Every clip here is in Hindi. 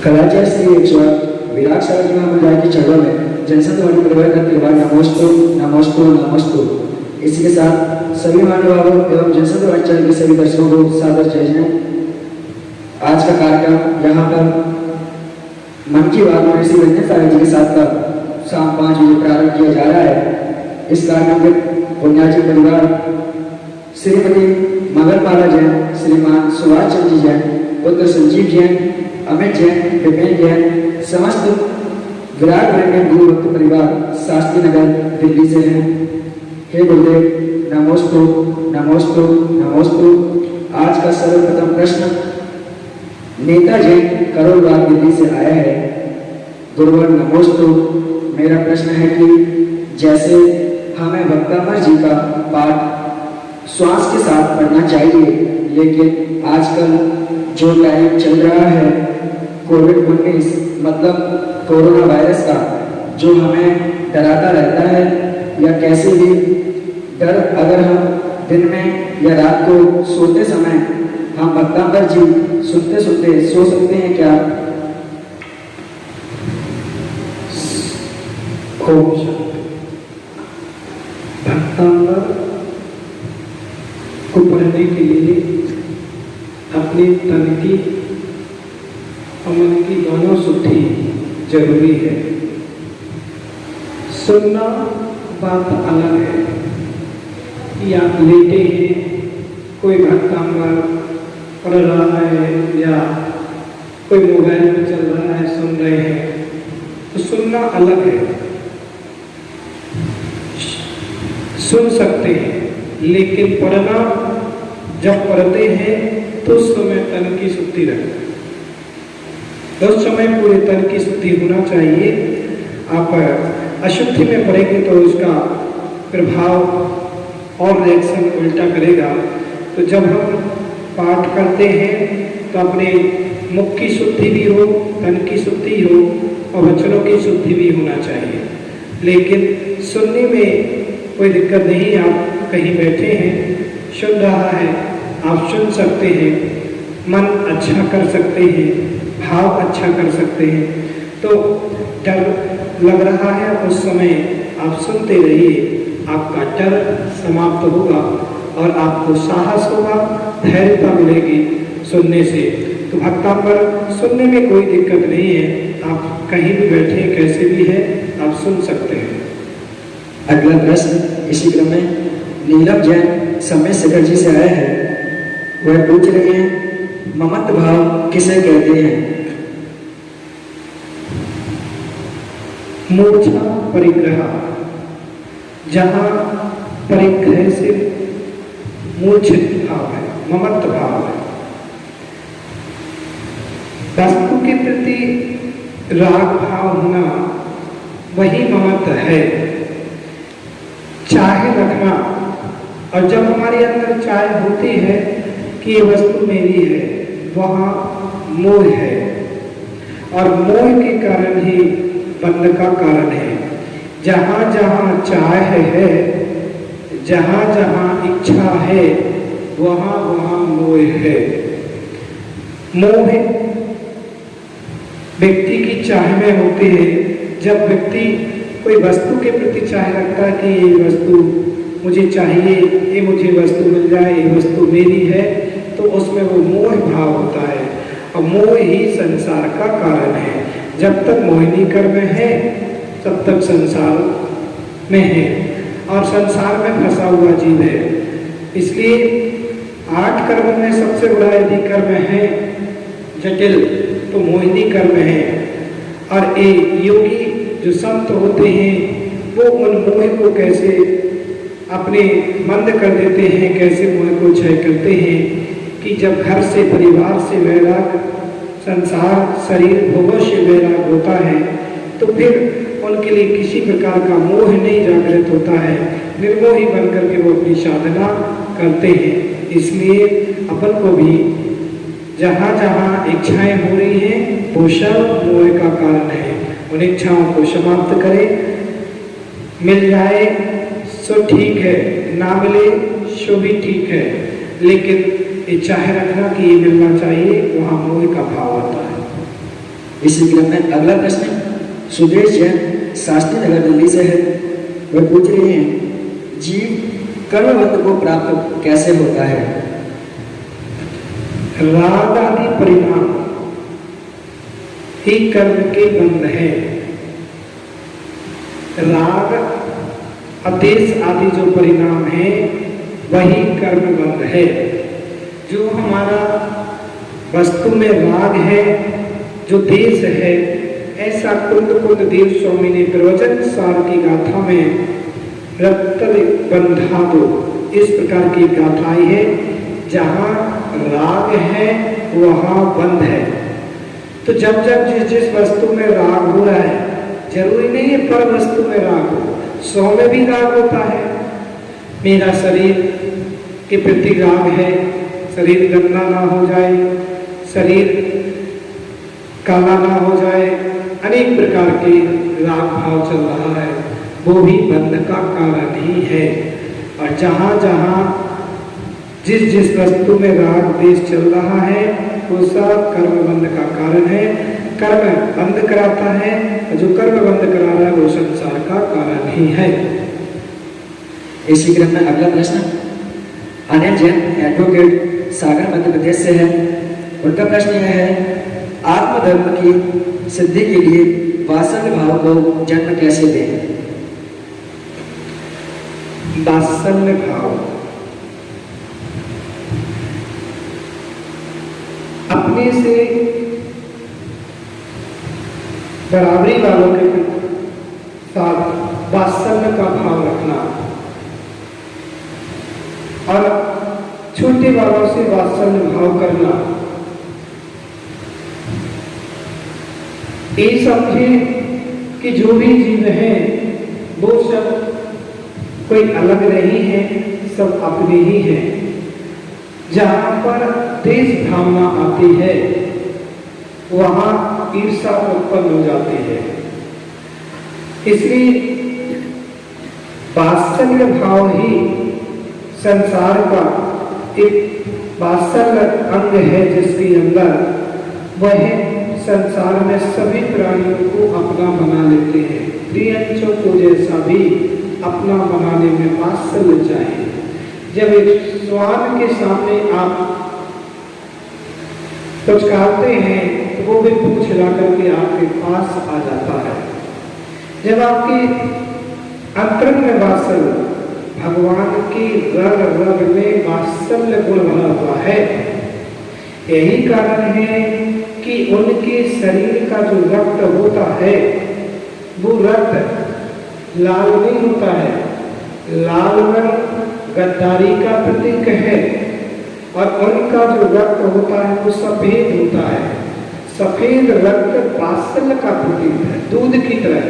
कलाचार श्री 108 विराट सागर महामंडल की चरणों में जनसंघ परिवार का त्योहार नमोस्तु नमोस्तु नमोस्तु। इसी के साथ सभी महानुभावों एवं जनसंघ चैनल के सभी दर्शकों को सादर जय जय। आज का कार्यक्रम यहाँ पर मन की बात में श्री रंजन सागर जी के साथ का शाम 5 बजे प्रारंभ किया जा रहा है। इस कार्यक्रम के पुण्याजी परिवार श्रीमती मंगलमाला जैन, श्रीमान सुभाष चंद्र जी जैन, पुत्र संजीव जैन, अमित जैन, विपिन जैन, समस्त विराट ब्रह्म गुरु भक्त परिवार शास्त्री नगर दिल्ली से हैं। हे गुरुदेव नमोस्तु नमोस्तु नमोस्तु। आज का सर्वप्रथम प्रश्न नेता जैन करोलबाग दिल्ली से आया है। गुरुवर नमोस्तु। मेरा प्रश्न है कि जैसे हमें भक्तामर जी का पाठ श्वास के साथ पढ़ना चाहिए, लेकिन आजकल जो टाइम चल रहा है कोविड-19 मतलब कोरोना वायरस का, जो हमें डराता रहता है, या कैसे भी डर अगर हम दिन में या रात को सोते समय हम भक्तामर जी सुनते सुनते सो सकते हैं क्या? भक्तामर को पढ़ने के लिए अपनी तन की और मन की दोनों शुद्धि जरूरी है। सुनना बात अलग है कि आप लेटे हैं, कोई भक्तामर पढ़ रहा है या कोई मोबाइल में चल रहा है सुन रहे हैं, तो सुनना अलग है। सुन सकते हैं, लेकिन पढ़ना जब पढ़ते हैं तो उस समय तन की शुद्धि रखें। उस समय पूरे तन की शुद्धि होना चाहिए। आप अशुद्धि में पढ़ेंगे तो उसका प्रभाव और रिएक्शन उल्टा करेगा। तो जब हम पाठ करते हैं तो अपने मुख की शुद्धि भी हो, तन की शुद्धि हो और वचनों की शुद्धि भी होना चाहिए। लेकिन सुनने में कोई दिक्कत नहीं। आप कहीं बैठे हैं, सुन रहा है, आप सुन सकते हैं, मन अच्छा कर सकते हैं, भाव अच्छा कर सकते हैं। तो डर लग रहा है उस समय आप सुनते रहिए, आपका डर समाप्त होगा और आपको साहस होगा, धैर्यता मिलेगी सुनने से। तो भक्तामर सुनने में कोई दिक्कत नहीं है। आप कहीं भी बैठे, कैसे भी है, आप सुन सकते हैं। अगला प्रश्न इसी क्रम में नीलम जैन समय शेखर जी से आया है। वह पूछ रही हैं ममत्व भाव किसे कहते हैं? मूर्छा परिग्रह, जहाँ परिग्रह से मूर्छित भाव है, ममत्व भाव है। वस्तु के प्रति राग भाव होना वही ममत्व है। चाहे रखना, और जब हमारे अंदर चाह होती है कि ये वस्तु मेरी है, वहाँ मोह है, और मोह के कारण ही बंध का कारण है। जहाँ जहाँ चाह है, जहाँ जहाँ इच्छा है, वहाँ वहाँ मोह है। मोह व्यक्ति की चाह में होते हैं। जब व्यक्ति कोई वस्तु के प्रति चाह रखता है कि ये वस्तु मुझे चाहिए, ये मुझे वस्तु मिल जाए, ये वस्तु मेरी है, तो उसमें वो मोह भाव होता है। और मोह ही संसार का कारण है। जब तक मोहिनी कर्म है तब तक संसार में है, और संसार में फंसा हुआ जीव है। इसलिए 8 कर्म में सबसे बड़ा यदि कर्म है जटिल, तो मोहिनी कर्म है। और ये योगी जो संत होते हैं, वो उन मोह को कैसे अपने मंद कर देते हैं, कैसे मोह को क्षय करते हैं कि जब घर से, परिवार से वैराग, संसार, शरीर, भोगों से वैराग होता है, तो फिर उनके लिए किसी प्रकार का मोह नहीं जागृत होता है। निर्मोही बनकर के वो अपनी साधना करते हैं। इसलिए अपन को भी जहाँ जहाँ इच्छाएं हो रही हैं, वो सब मोह का कारण है। उन इच्छाओं को समाप्त करें। मिल जाए सो ठीक है, ना मिले सो भी ठीक है, लेकिन ये चाहे रखना कि ये मिलना चाहिए, वहाँ मोह का भाव आता है। इसी क्रम में अगला प्रश्न सुदेश जैन शास्त्री नगर दिल्ली से है। वह पूछ रहे हैं जीव कर्मबंध को प्राप्त कैसे होता है। राग आदि परिणाम ही कर्म के बंध है। राग आदेश आदि जो परिणाम है वही कर्म बंध है। जो हमारा वस्तु में राग है, जो देश है, ऐसा कुंद कुंद देव स्वामी ने प्रवचन सार की गाथा में रत्तल बंधा दो इस प्रकार की गाथाएं है। जहाँ राग है वहाँ बंध है। तो जब जब जिस जिस वस्तु में राग हो रहा है, जरूरी नहीं है पर वस्तु में राग हो, 100 में भी राग होता है। मेरा शरीर के प्रति राग है, शरीर गंदा ना हो जाए, शरीर काला ना हो जाए, अनेक प्रकार के राग भाव चल रहा है, वो भी बंध का कारण ही है। और जहाँ जहाँ जिस जिस वस्तु में राग देश चल रहा है वो सब कर्म बंध का कारण है। कर्म बंद कराता है और जो कर्म बंद करा रहा है वो संसार का कारण ही है। इसी क्रम में अगला प्रश्न अनिल जैन एडवोकेट सागर मध्य प्रदेश से है। उनका प्रश्न यह है आत्मधर्म की सिद्धि के लिए वात्सल्य भाव को जन्म कैसे दें। वात्सल्य भाव अपने से बराबरी वालों के साथ वात्सल्य का भाव रखना और छोटे वालों से वात्सल्य भाव करना। ये समझे कि जो भी जीव है वो सब कोई अलग नहीं है, सब अपने ही हैं। जहाँ पर देश भावना आती है वहाँ ईर्ष्या उत्पन्न हो जाती है। इसलिए वात्सल्य भाव ही संसार का एक वात्सल्य अंग है जिसके अंदर वह संसार में सभी प्राणियों को अपना बना लेते हैं। प्रियंचों को जैसा भी अपना बनाने में वात्सल्य चाहिए। जब एक श्वान के सामने आप पुचकारते हैं तो वो भी पूंछ हिला करके आपके पास आ जाता है। जब आपके अंतरंग में वात्सल्य, भगवान की रग रग में वात्सल्य गुण भरा हुआ है, यही कारण है कि उनके शरीर का जो रक्त होता है वो रक्त लाल नहीं होता है। लाल रंग गद्दारी का प्रतीक है और उनका जो रक्त होता है वो सफेद होता है। सफेद रक्त वात्सल्य का प्रतीक है, दूध की तरह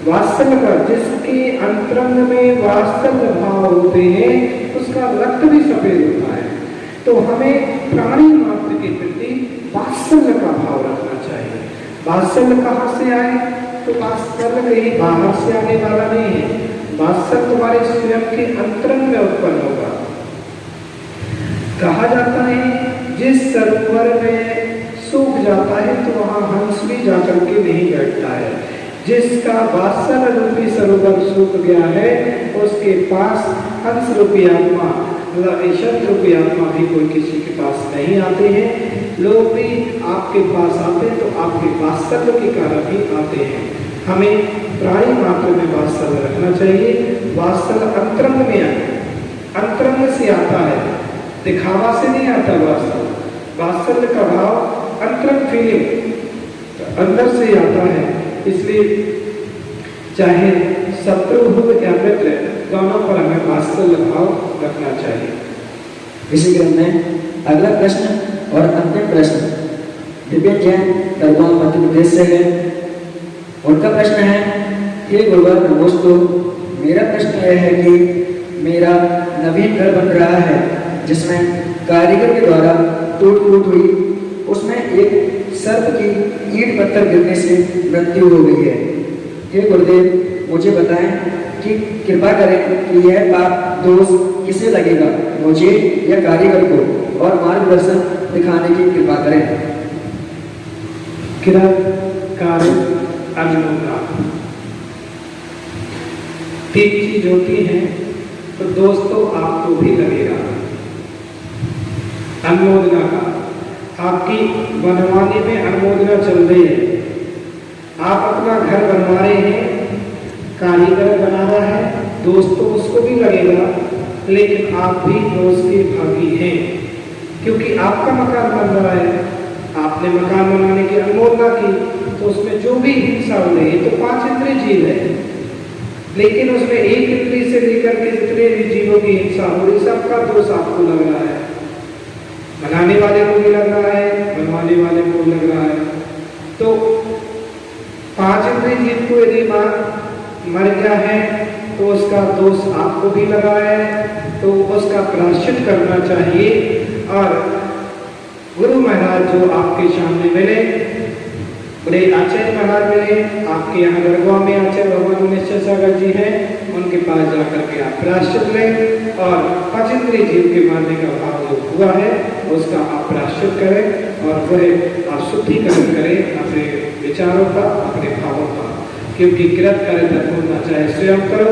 वात्सल्य का। जिसके अंतरंग में वात्सल्य भाव होते हैं उसका रक्त भी सफेद होता है। तो हमें प्राणी मात्र के प्रति वात्सल्य का भाव रखना चाहिए। वात्सल्य कहाँ से आए? तो वात्सल्य कहीं बाहर से आने वाला नहीं है। वात्सल्य तुम्हारे स्वयं के अंतरंग में उत्पन्न होगा। कहा जाता है जिस सरोवर में सूख जाता है तो वहां हंस भी जाकर के नहीं बैठता है। जिसका वात्सल्य रूपी सरोवर सूख गया है उसके पास हंस रूपी आत्मा, ईश्वर रूपी आत्मा भी कोई किसी के पास नहीं आते हैं। लोग भी आपके पास आते हैं तो आपके वात्सल्य के कारण ही आते हैं। हमें प्राणी मात्र में वात्सल्य रखना चाहिए। वात्सल्य अंतरंग में आए, अंतरंग से आता है, दिखावा से नहीं आता। वात्सल्य का भाव अंतरंग फीलिंग अंदर से आता है। इसलिए चाहे शत्रु हो या मित्र, दोनों पर हमें वात्सल्य भाव रखना चाहिए। इसी क्रम में अगला प्रश्न और अंतिम प्रश्न दिव्य जैन दरगाह मध्य प्रदेश से है। उनका प्रश्न है हे गुरुवार नमोस्तु, मेरा प्रश्न यह है कि मेरा नवीन घर बन रहा है जिसमें कारीगर के द्वारा टूट फूट हुई, उसमें एक सर्प की ईंट पत्थर गिरने से मृत्यु हो गई है। हे गुरुदेव मुझे बताएं कि कृपा करें कि यह पाप दोष किसे लगेगा, मुझे या कारीगर को, और मार्गदर्शन दिखाने की कृपा करें। किरत, कारक, अनुमोदना। 3 चीज होती हैं तो दोस्तों आपको भी लगेगा। अनुमोदना का आपकी बनवाने में अनुमोदना चल रही है, आप अपना घर बनवा रहे हैं, कारीगर बना रहा है, दोस्तों उसको भी लगेगा, लेकिन आप भी दोस्त के भागी हैं क्योंकि आपका मकान बन रहा है, आपने मकान बनाने की अनुमोदना की तो उसमें जो भी हिंसा हो रही है तो 5 इंद्रिय जीव है, लेकिन उसमें 1 इंद्रिय से लेकर के जितने भी जीवों की हिंसा हो रही सबका दोष आपको लग रहा है। बनाने वाले को भी लग रहा है, बनवाने वाले को लग रहा है। तो 5 इंद्रिय जीव को यदि मर गया है तो उसका दोष आपको भी लगा है, तो उसका प्रायश्चित करना चाहिए। और गुरु महाराज जो आपके सामने मिले, बड़े आचार्य महाराज मिले, आपके यहाँ गढ़वा में आचार्य भगवान निश्चय सागर जी हैं, उनके पास जाकर के आप प्रायश्चित लें और 5 इंद्रिय जीव के मारने का भाव जो हुआ है उसका आप प्रायश्चित करें और वह आप शुद्धिकरण करें अपने विचारों का, अपने भावों का। क्योंकि किरत करे अनुमोदना चाहे स्वयं करो,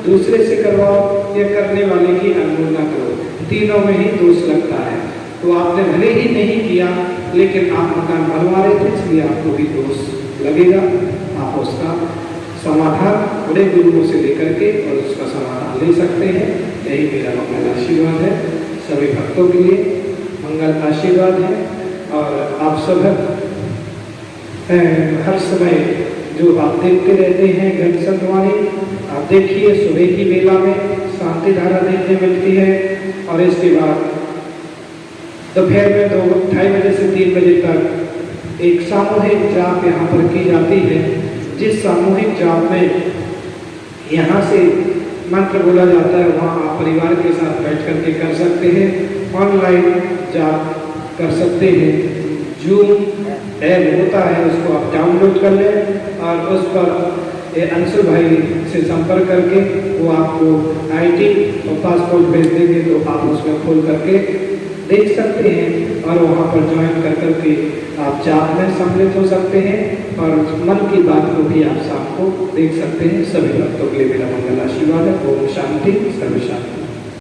दूसरे से करवाओ या करने वाले की अनुमोदना करो, तीनों में ही दोष लगता है। तो आपने भले ही नहीं किया लेकिन आप मकान बनवा रहे थे इसलिए आपको भी दोष लगेगा। आप उसका समाधान बड़े गुरुओं से लेकर के और उसका समाधान ले सकते हैं। यही मेरा मंगल आशीर्वाद है, सभी भक्तों के लिए मंगल आशीर्वाद है। और आप सब हर समय जो आप देखते रहते हैं घट संतवाणी, आप देखिए सुबह की बेला में शांति धारा देखने मिलती है और इसके बाद दोपहर में 2-2:30 बजे से 3 बजे तक एक सामूहिक जाप यहाँ पर की जाती है, जिस सामूहिक जाप में यहाँ से मंत्र बोला जाता है वहाँ आप परिवार के साथ बैठ कर के कर सकते हैं, ऑनलाइन जाप कर सकते हैं। जूम ऐप होता है उसको आप डाउनलोड कर लें और उस पर अंशु भाई से संपर्क करके वो आपको आईडी और पासपोर्ट भेज देंगे, तो आप उसमें खोल करके देख सकते हैं और वहाँ पर ज्वाइन कर करके आप जाप में सम्मिलित हो सकते हैं और मन की बात को भी आप शाम को देख सकते हैं। सभी भक्तों के लिए मेरा मंगल आशीर्वाद है। ओम शांति, सर्व शांति।